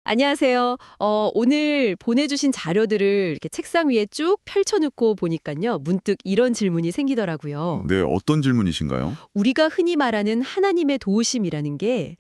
안녕하세요. 오늘 보내주신 자료들을 이렇게 책상 위에 쭉 펼쳐놓고 보니까요. 문득 이런 질문이 생기더라고요. 네, 어떤 질문이신가요? 우리가 흔히 말하는 하나님의 도우심이라는 게,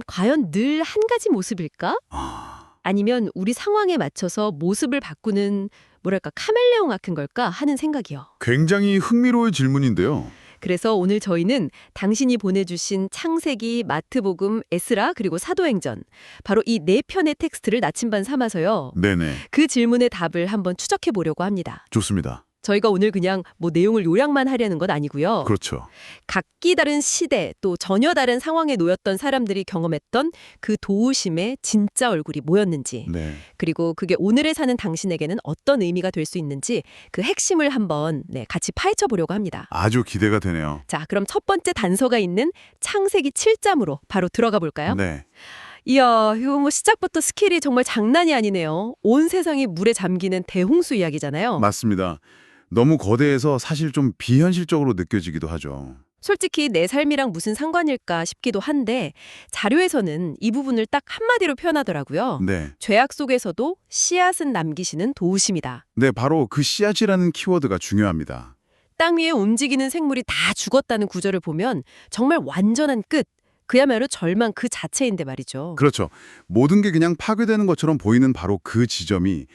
과연 늘 한 가지 모습일까? 아, 아니면 우리 상황에 맞춰서 모습을 바꾸는, 뭐랄까, 카멜레온 같은 걸까 하는 생각이요. 굉장히 흥미로운 질문인데요. 그래서 오늘 저희는 당신이 보내주신 창세기, 마트복음, 에스라, 그리고 사도행전, 바로 이 네 편의 텍스트를 나침반 삼아서요. 네네, 그 질문의 답을 한번 추적해 보려고 합니다. 좋습니다. 저희가 오늘 그냥 뭐 내용을 요약만 하려는 건 아니고요. 그렇죠. 각기 다른 시대 또 전혀 다른 상황에 놓였던 사람들이 경험했던 그 도우심의 진짜 얼굴이 뭐였는지, 네, 그리고 그게 오늘에 사는 당신에게는 어떤 의미가 될 수 있는지 그 핵심을 한번 같이 파헤쳐 보려고 합니다. 아주 기대가 되네요. 자, 그럼 첫 번째 단서가 있는 창세기 7장으로 바로 들어가 볼까요? 네, 이야, 이거 뭐 시작부터 스케일이 정말 장난이 아니네요. 온 세상이 물에 잠기는 대홍수 이야기잖아요. 맞습니다. 너무 거대해서 사실 좀 비현실적으로 느껴지기도 하죠. 솔직히 내 삶이랑 무슨 상관일까 싶기도 한데 자료에서는 이 부분을 딱 한마디로 표현하더라고요. 네, 죄악 속에서도 씨앗은 남기시는 도우심이다. 네, 바로 그 씨앗이라는 키워드가 중요합니다. 땅 위에 움직이는 생물이 다 죽었다는 구절을 보면 정말 완전한 끝, 그야말로 절망 그 자체인데 말이죠. 그렇죠. 모든 게 그냥 파괴되는 것처럼 보이는 바로 그 지점이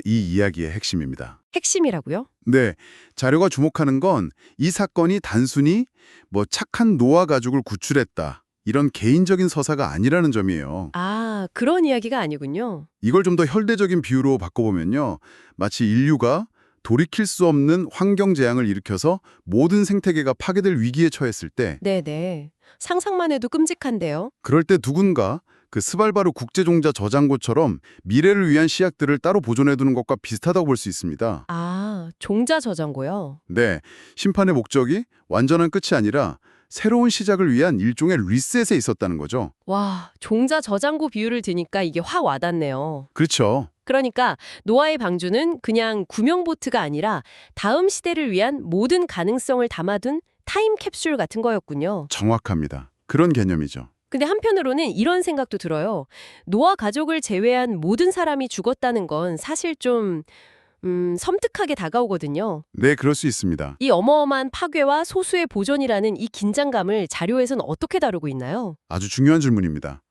이 이야기의 핵심입니다. 핵심이라고요? 네, 자료가 주목하는 건 이 사건이 단순히 뭐 착한 노아 가족을 구출했다, 이런 개인적인 서사가 아니라는 점이에요. 아, 그런 이야기가 아니군요. 이걸 좀 더 현대적인 비유로 바꿔보면요. 마치 인류가 돌이킬 수 없는 환경 재앙을 일으켜서 모든 생태계가 파괴될 위기에 처했을 때, 네네. 상상만 해도 끔찍한데요. 그럴 때 누군가 그 스발바르 국제종자 저장고처럼 미래를 위한 씨앗들을 따로 보존해두는 것과 비슷하다고 볼 수 있습니다. 아, 종자 저장고요. 네, 심판의 목적이 완전한 끝이 아니라 새로운 시작을 위한 일종의 리셋에 있었다는 거죠. 와, 종자 저장고 비유를 드니까 이게 확 와닿네요. 그렇죠. 그러니까 노아의 방주는 그냥 구명보트가 아니라 다음 시대를 위한 모든 가능성을 담아둔 타임캡슐 같은 거였군요. 정확합니다. 그런 개념이죠. 근데 한편으로는 이런 생각도 들어요. 노아 가족을 제외한 모든 사람이 죽었다는 건 사실 좀 섬뜩하게 다가오거든요. 네, 그럴 수 있습니다. 이 어마어마한 파괴와 소수의 보존이라는 이 긴장감을 자료에서는 어떻게 다루고 있나요? 아주 중요한 질문입니다.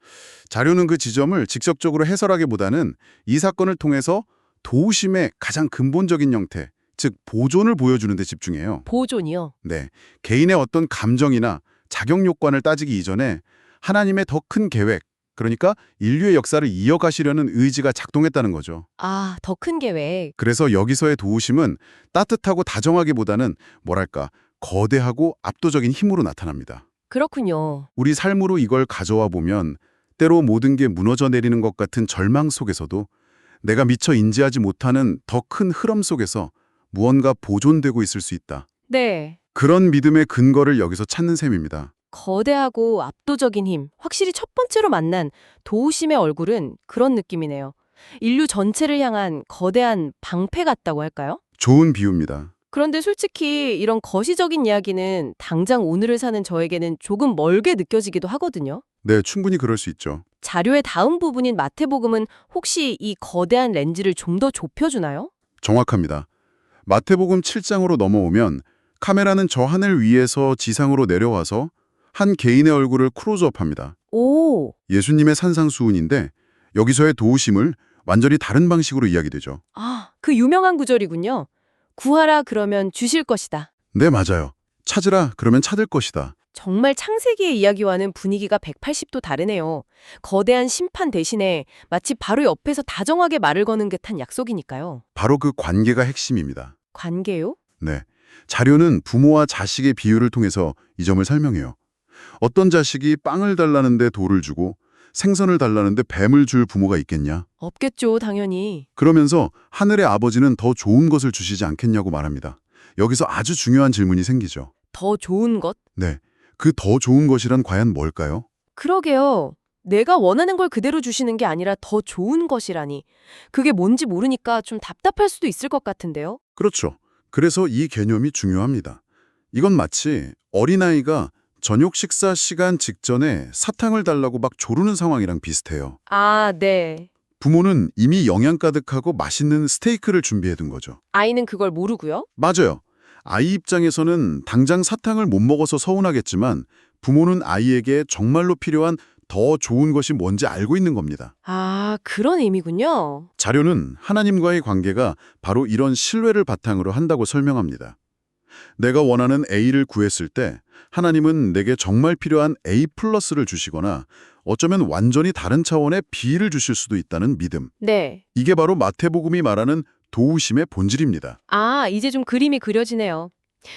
자료는 그 지점을 직접적으로 해설하기보다는 이 사건을 통해서 도우심의 가장 근본적인 형태, 즉 보존을 보여주는 데 집중해요. 보존이요. 네, 개인의 어떤 감정이나 자격 요건을 따지기 이전에 하나님의 더 큰 계획, 그러니까 인류의 역사를 이어가시려는 의지가 작동했다는 거죠. 아, 더 큰 계획. 그래서 여기서의 도우심은 따뜻하고 다정하기보다는 뭐랄까, 거대하고 압도적인 힘으로 나타납니다. 그렇군요. 우리 삶으로 이걸 가져와 보면 때로 모든 게 무너져 내리는 것 같은 절망 속에서도 내가 미처 인지하지 못하는 더 큰 흐름 속에서 무언가 보존되고 있을 수 있다. 네. 그런 믿음의 근거를 여기서 찾는 셈입니다. 거대하고 압도적인 힘, 확실히 첫 번째로 만난 도우심의 얼굴은 그런 느낌이네요. 인류 전체를 향한 거대한 방패 같다고 할까요? 좋은 비유입니다. 그런데 솔직히 이런 거시적인 이야기는 당장 오늘을 사는 저에게는 조금 멀게 느껴지기도 하거든요. 네, 충분히 그럴 수 있죠. 자료의 다음 부분인 마태복음은 혹시 이 거대한 렌즈를 좀 더 좁혀주나요? 정확합니다. 마태복음 7장으로 넘어오면 카메라는 저 하늘 위에서 지상으로 내려와서 한 개인의 얼굴을 클로즈업합니다. 오, 예수님의 산상수훈인데 여기서의 도우심을 완전히 다른 방식으로 이야기되죠. 아, 그 유명한 구절이군요. 구하라 그러면 주실 것이다. 네, 맞아요. 찾으라 그러면 찾을 것이다. 정말 창세기의 이야기와는 분위기가 180도 다르네요. 거대한 심판 대신에 마치 바로 옆에서 다정하게 말을 거는 듯한 약속이니까요. 바로 그 관계가 핵심입니다. 관계요? 네. 자료는 부모와 자식의 비유를 통해서 이 점을 설명해요. 어떤 자식이 빵을 달라는데 돌을 주고 생선을 달라는데 뱀을 줄 부모가 있겠냐? 없겠죠, 당연히. 그러면서 하늘의 아버지는 더 좋은 것을 주시지 않겠냐고 말합니다. 여기서 아주 중요한 질문이 생기죠. 더 좋은 것? 네. 그 더 좋은 것이란 과연 뭘까요? 그러게요. 내가 원하는 걸 그대로 주시는 게 아니라 더 좋은 것이라니. 그게 뭔지 모르니까 좀 답답할 수도 있을 것 같은데요. 그렇죠. 그래서 이 개념이 중요합니다. 이건 마치 어린아이가 저녁 식사 시간 직전에 사탕을 달라고 막 조르는 상황이랑 비슷해요. 아, 네. 부모는 이미 영양 가득하고 맛있는 스테이크를 준비해둔 거죠. 아이는 그걸 모르고요? 맞아요. 아이 입장에서는 당장 사탕을 못 먹어서 서운하겠지만 부모는 아이에게 정말로 필요한 더 좋은 것이 뭔지 알고 있는 겁니다. 아, 그런 의미군요. 자료는 하나님과의 관계가 바로 이런 신뢰를 바탕으로 한다고 설명합니다. 내가 원하는 A를 구했을 때 하나님은 내게 정말 필요한 A+를 주시거나 어쩌면 완전히 다른 차원의 B를 주실 수도 있다는 믿음. 네. 이게 바로 마태복음이 말하는 도우심의 본질입니다. 아, 이제 좀 그림이 그려지네요.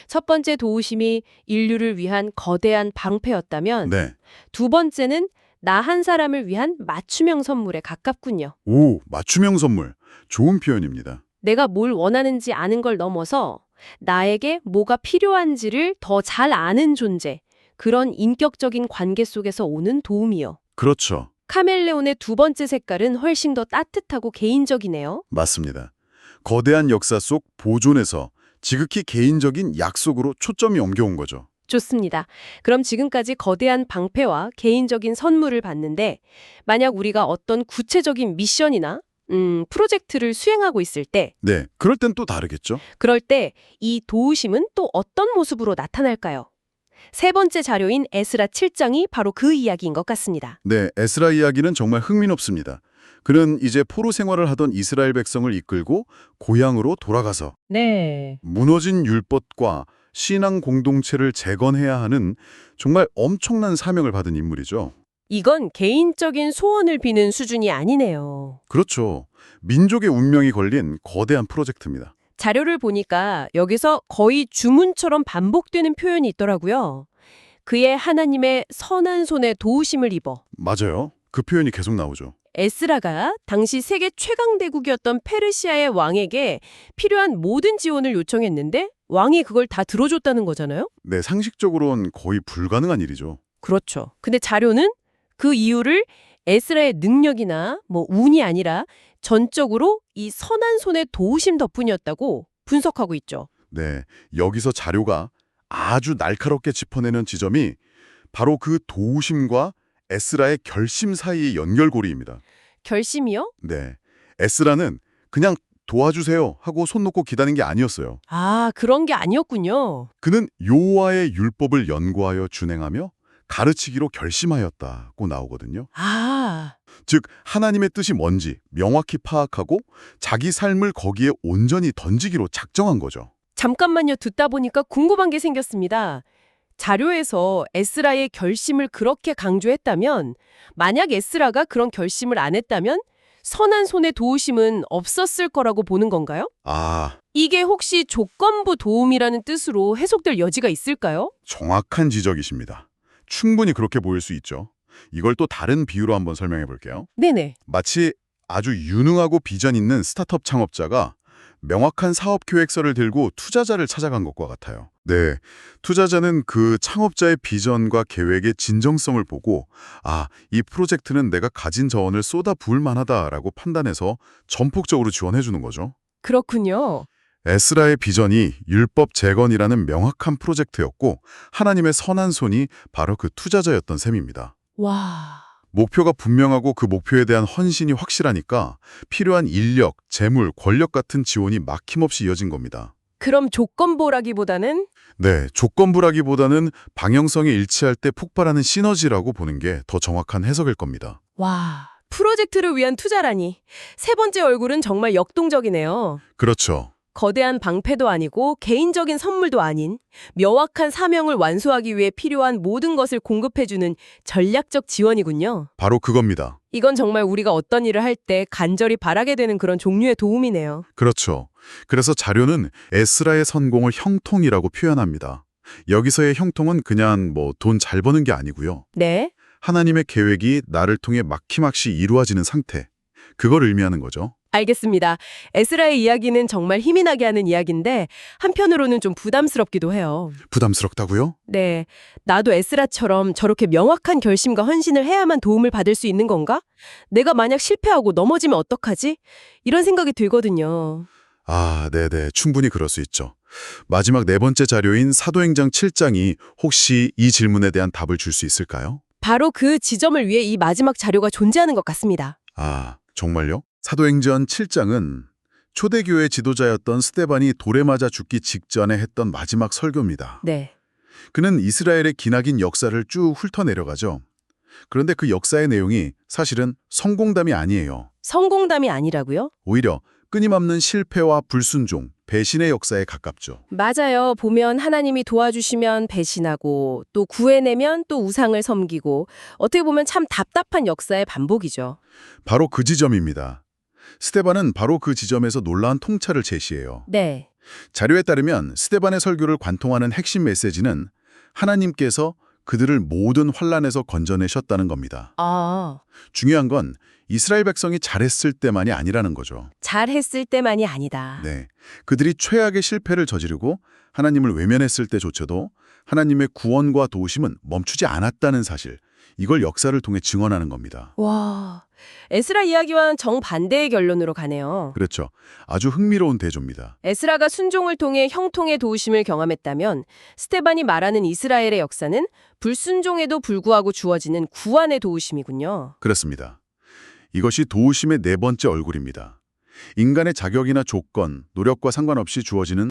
첫 번째 도우심이 인류를 위한 거대한 방패였다면 네. 두 번째는 나 한 사람을 위한 맞춤형 선물에 가깝군요. 오, 맞춤형 선물. 좋은 표현입니다. 내가 뭘 원하는지 아는 걸 넘어서 나에게 뭐가 필요한지를 더 잘 아는 존재, 그런 인격적인 관계 속에서 오는 도움이요. 그렇죠. 카멜레온의 두 번째 색깔은 훨씬 더 따뜻하고 개인적이네요. 맞습니다. 거대한 역사 속 보존에서 지극히 개인적인 약속으로 초점이 옮겨온 거죠. 좋습니다. 그럼 지금까지 거대한 방패와 개인적인 선물을 봤는데 만약 우리가 어떤 구체적인 미션이나 프로젝트를 수행하고 있을 때 네, 그럴 땐 또 다르겠죠? 그럴 때 이 도우심은 또 어떤 모습으로 나타날까요? 세 번째 자료인 에스라 7장이 바로 그 이야기인 것 같습니다. 네, 에스라 이야기는 정말 흥미롭습니다. 그는 이제 포로 생활을 하던 이스라엘 백성을 이끌고 고향으로 돌아가서 네. 무너진 율법과 신앙 공동체를 재건해야 하는 정말 엄청난 사명을 받은 인물이죠. 이건 개인적인 소원을 비는 수준이 아니네요. 그렇죠. 민족의 운명이 걸린 거대한 프로젝트입니다. 자료를 보니까 여기서 거의 주문처럼 반복되는 표현이 있더라고요. 그의 하나님의 선한 손에 도우심을 입어. 맞아요. 그 표현이 계속 나오죠. 에스라가 당시 세계 최강 대국이었던 페르시아의 왕에게 필요한 모든 지원을 요청했는데 왕이 그걸 다 들어줬다는 거잖아요? 네, 상식적으로는 거의 불가능한 일이죠. 그렇죠. 근데 자료는 그 이유를 에스라의 능력이나 운이 아니라 전적으로 이 선한 손의 도우심 덕분이었다고 분석하고 있죠. 네, 여기서 자료가 아주 날카롭게 짚어내는 지점이 바로 그 도우심과 에스라의 결심 사이의 연결고리입니다. 결심이요? 네, 에스라는 그냥 도와주세요 하고 손 놓고 기다린 게 아니었어요. 아, 그런 게 아니었군요. 그는 여호와의 율법을 연구하여 준행하며 가르치기로 결심하였다고 나오거든요. 아, 즉 하나님의 뜻이 뭔지 명확히 파악하고 자기 삶을 거기에 온전히 던지기로 작정한 거죠. 잠깐만요. 듣다 보니까 궁금한 게 생겼습니다. 자료에서 에스라의 결심을 그렇게 강조했다면 만약 에스라가 그런 결심을 안 했다면 선한 손의 도우심은 없었을 거라고 보는 건가요? 아, 이게 혹시 조건부 도움이라는 뜻으로 해석될 여지가 있을까요? 정확한 지적이십니다. 충분히 그렇게 보일 수 있죠. 이걸 또 다른 비유로 한번 설명해 볼게요. 네네. 마치 아주 유능하고 비전 있는 스타트업 창업자가 명확한 사업 계획서를 들고 투자자를 찾아간 것과 같아요. 네, 투자자는 그 창업자의 비전과 계획의 진정성을 보고 이 프로젝트는 내가 가진 자원을 쏟아 부을 만하다라고 판단해서 전폭적으로 지원해 주는 거죠. 그렇군요. 에스라의 비전이 율법 재건이라는 명확한 프로젝트였고 하나님의 선한 손이 바로 그 투자자였던 셈입니다. 와, 목표가 분명하고 그 목표에 대한 헌신이 확실하니까 필요한 인력, 재물, 권력 같은 지원이 막힘없이 이어진 겁니다. 그럼 조건부라기보다는 네, 조건부라기보다는 방향성이 일치할 때 폭발하는 시너지라고 보는 게 더 정확한 해석일 겁니다. 와, 프로젝트를 위한 투자라니. 세 번째 얼굴은 정말 역동적이네요. 그렇죠. 거대한 방패도 아니고 개인적인 선물도 아닌 명확한 사명을 완수하기 위해 필요한 모든 것을 공급해주는 전략적 지원이군요. 바로 그겁니다. 이건 정말 우리가 어떤 일을 할 때 간절히 바라게 되는 그런 종류의 도움이네요. 그렇죠. 그래서 자료는 에스라의 성공을 형통이라고 표현합니다. 여기서의 형통은 그냥 돈 잘 버는 게 아니고요. 네. 하나님의 계획이 나를 통해 막힘없이 이루어지는 상태. 그걸 의미하는 거죠. 알겠습니다. 에스라의 이야기는 정말 힘이 나게 하는 이야기인데 한편으로는 좀 부담스럽기도 해요. 부담스럽다고요? 네, 나도 에스라처럼 저렇게 명확한 결심과 헌신을 해야만 도움을 받을 수 있는 건가? 내가 만약 실패하고 넘어지면 어떡하지? 이런 생각이 들거든요. 아, 네네. 충분히 그럴 수 있죠. 마지막 네 번째 자료인 사도행전 7장이 혹시 이 질문에 대한 답을 줄 수 있을까요? 바로 그 지점을 위해 이 마지막 자료가 존재하는 것 같습니다. 아, 정말요? 사도행전 7장은 초대교회 지도자였던 스데반이 돌에 맞아 죽기 직전에 했던 마지막 설교입니다. 네. 그는 이스라엘의 기나긴 역사를 쭉 훑어내려가죠. 그런데 그 역사의 내용이 사실은 성공담이 아니에요. 성공담이 아니라고요? 오히려 끊임없는 실패와 불순종, 배신의 역사에 가깝죠. 맞아요. 보면 하나님이 도와주시면 배신하고 또 구해내면 또 우상을 섬기고 어떻게 보면 참 답답한 역사의 반복이죠. 바로 그 지점입니다. 스데반은 바로 그 지점에서 놀라운 통찰을 제시해요. 네. 자료에 따르면 스데반의 설교를 관통하는 핵심 메시지는 하나님께서 그들을 모든 환란에서 건져내셨다는 겁니다. 아, 중요한 건 이스라엘 백성이 잘했을 때만이 아니라는 거죠. 잘했을 때만이 아니다. 네, 그들이 최악의 실패를 저지르고 하나님을 외면했을 때조차도 하나님의 구원과 도우심은 멈추지 않았다는 사실, 이걸 역사를 통해 증언하는 겁니다. 와, 에스라 이야기와는 정반대의 결론으로 가네요. 그렇죠. 아주 흥미로운 대조입니다. 에스라가 순종을 통해 형통의 도우심을 경험했다면 스테반이 말하는 이스라엘의 역사는 불순종에도 불구하고 주어지는 구원의 도우심이군요. 그렇습니다. 이것이 도우심의 네 번째 얼굴입니다. 인간의 자격이나 조건, 노력과 상관없이 주어지는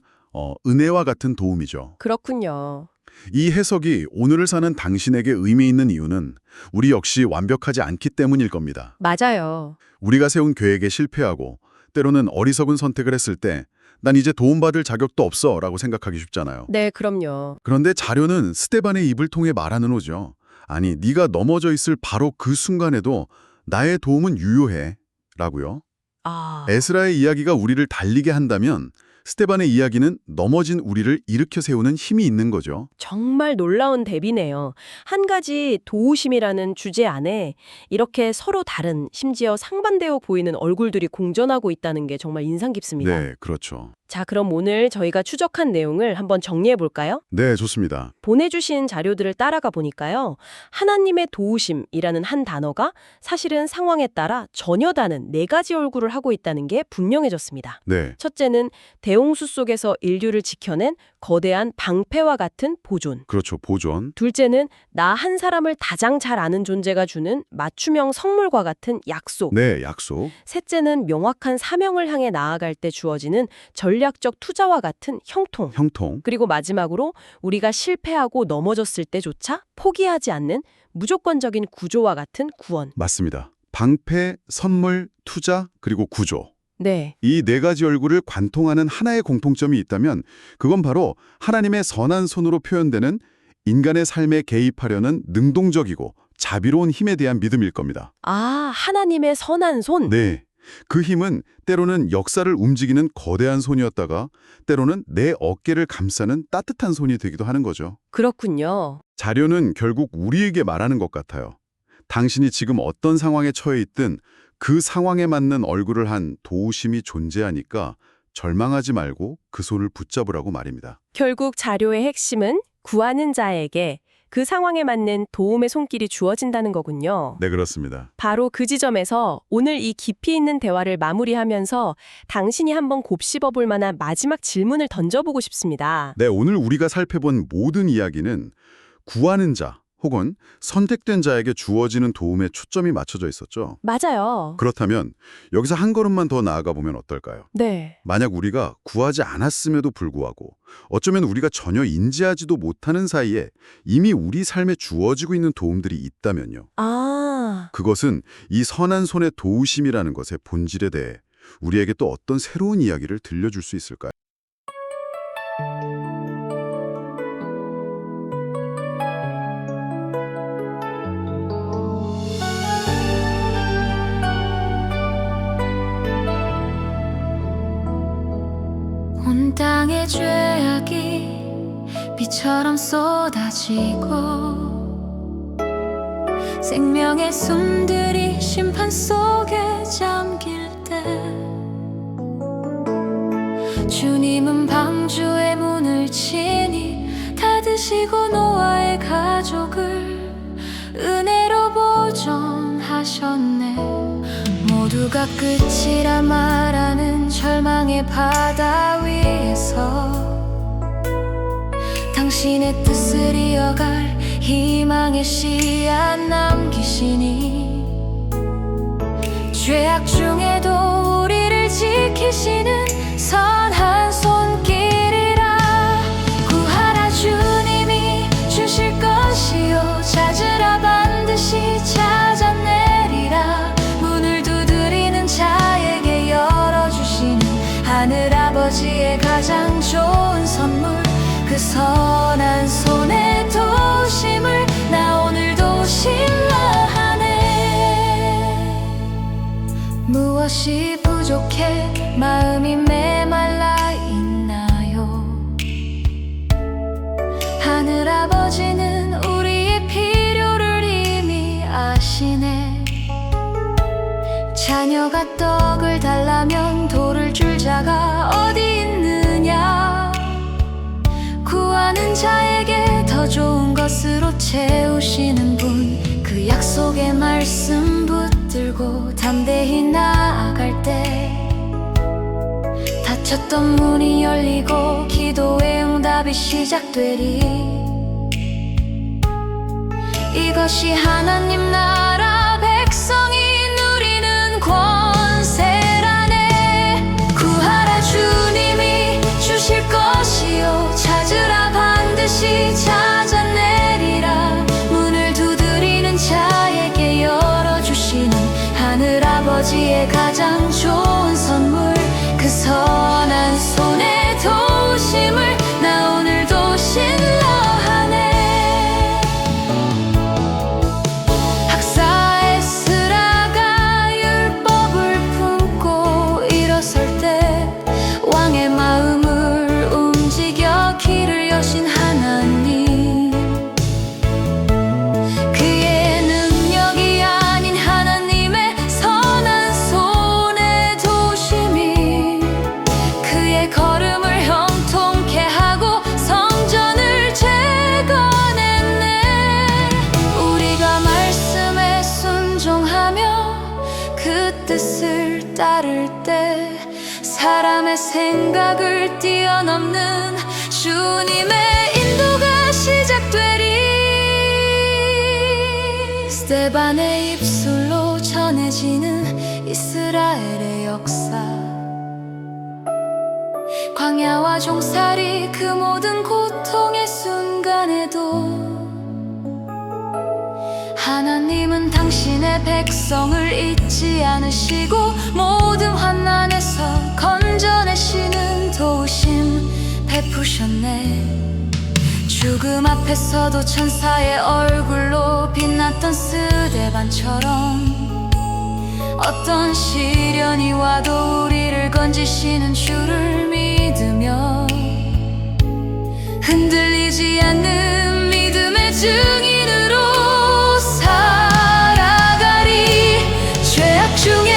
은혜와 같은 도움이죠. 그렇군요. 이 해석이 오늘을 사는 당신에게 의미 있는 이유는 우리 역시 완벽하지 않기 때문일 겁니다. 맞아요. 우리가 세운 계획에 실패하고 때로는 어리석은 선택을 했을 때 난 이제 도움받을 자격도 없어 라고 생각하기 쉽잖아요. 네, 그럼요. 그런데 자료는 스데반의 입을 통해 말하는 오죠. 아니, 네가 넘어져 있을 바로 그 순간에도 나의 도움은 유효해 라고요. 아, 에스라의 이야기가 우리를 달리게 한다면 스데반의 이야기는 넘어진 우리를 일으켜 세우는 힘이 있는 거죠. 정말 놀라운 대비네요. 한 가지 도우심이라는 주제 안에 이렇게 서로 다른, 심지어 상반되어 보이는 얼굴들이 공존하고 있다는 게 정말 인상 깊습니다. 네, 그렇죠. 자, 그럼 오늘 저희가 추적한 내용을 한번 정리해 볼까요? 네, 좋습니다. 보내주신 자료들을 따라가 보니까요. 하나님의 도우심이라는 한 단어가 사실은 상황에 따라 전혀 다른 네 가지 얼굴을 하고 있다는 게 분명해졌습니다. 네, 첫째는 대홍수 속에서 인류를 지켜낸 거대한 방패와 같은 보존. 그렇죠. 보존. 둘째는 나 한 사람을 가장 잘 아는 존재가 주는 맞춤형 선물과 같은 약속. 네, 약속. 셋째는 명확한 사명을 향해 나아갈 때 주어지는 전략적 투자와 같은 형통. 형통. 그리고 마지막으로 우리가 실패하고 넘어졌을 때조차 포기하지 않는 무조건적인 구조와 같은 구원. 맞습니다. 방패, 선물, 투자, 그리고 구조. 네. 이 네 가지 얼굴을 관통하는 하나의 공통점이 있다면 그건 바로 하나님의 선한 손으로 표현되는 인간의 삶에 개입하려는 능동적이고 자비로운 힘에 대한 믿음일 겁니다. 아, 하나님의 선한 손. 네. 그 힘은 때로는 역사를 움직이는 거대한 손이었다가 때로는 내 어깨를 감싸는 따뜻한 손이 되기도 하는 거죠. 그렇군요. 자료는 결국 우리에게 말하는 것 같아요. 당신이 지금 어떤 상황에 처해 있든 그 상황에 맞는 얼굴을 한 도우심이 존재하니까 절망하지 말고 그 손을 붙잡으라고 말입니다. 결국 자료의 핵심은 구하는 자에게 그 상황에 맞는 도움의 손길이 주어진다는 거군요. 네, 그렇습니다. 바로 그 지점에서 오늘 이 깊이 있는 대화를 마무리하면서 당신이 한번 곱씹어 볼 만한 마지막 질문을 던져보고 싶습니다. 네, 오늘 우리가 살펴본 모든 이야기는 구하는 자 혹은 선택된 자에게 주어지는 도움에 초점이 맞춰져 있었죠. 맞아요. 그렇다면 여기서 한 걸음만 더 나아가 보면 어떨까요? 네. 만약 우리가 구하지 않았음에도 불구하고 어쩌면 우리가 전혀 인지하지도 못하는 사이에 이미 우리 삶에 주어지고 있는 도움들이 있다면요. 아, 그것은 이 선한 손의 도우심이라는 것의 본질에 대해 우리에게 또 어떤 새로운 이야기를 들려줄 수 있을까요? 온 땅의 죄악이 비처럼 쏟아지고 생명의 숨들이 심판 속에 잠길 때 주님은 방주의 문을 치니 닫으시고 노아의 가족을 은혜로 보존하셨네. 모두가 끝이라 말하는 절망의 바다 위에서 당신의 뜻을 이어갈 희망의 씨앗 남기시니 죄악 중에도 우리를 지키시는 선한 손길이라 구하라 주님이 주실 것이요 찾으라 반드시 찾아내리라 문을 두드리는 자에게 열어주시는 하늘아버지의 가장 좋은 선물 그 선한 손의 도심을 나 오늘도 신뢰하네 무엇이 부족해 마음이 메말라 있나요 하늘아버지는 우리의 필요를 이미 아시네 자녀가 떡을 달라면 돌을 줄 자가 어디 있느냐 구하는 자에게 더 좋은 것으로 채우시는 분 그 약속의 말씀 붙들고 담대히 나아갈 때 닫혔던 문이 열리고 기도의 응답이 시작되리 이것이 하나님 나라 백성이 누리는 권세라네 구하라 주님이 주실 것이요 찾으라 반드시 찾아내리라 문을 두드리는 자에게 열어주시는 하늘아버지의 가장 좋은 선물 그 선한 손의 도심을 나 오늘도 신뢰하네 학사 에스라가 율법을 품고 일어설 때 왕의 마음을 움직여 길을 여신 하나님 그의 능력이 아닌 하나님의 선한 손의 도심이 그의 걸음을 형통케 하고 성전을 재건했네 우리가 말씀에 순종하며 그 뜻을 따를 때 사람의 생각을 뛰어넘는 주님의 인도가 시작되리 스데반의 입술로 전해지는 이스라엘의 역사 광야와 종살이 그 모든 고통의 순간에도 하나님은 당신의 백성을 잊지 않으시고 모든 환난에서 건져내시는 도우심 베푸셨네 죽음 앞에서도 천사의 얼굴로 빛났던 스데반처럼 어떤 시련이 와도 우리를 건지시는 주를 믿으며 흔들리지 않는 믿음의 증인으로 살아가리 죄악 중에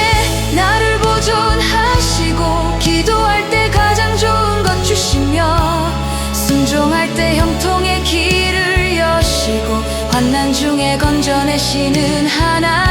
나를 보존하시고 기도할 때 가장 좋은 것 주시며 순종할 때 형통의 길을 여시고 환난 중에 건져내시는 하나님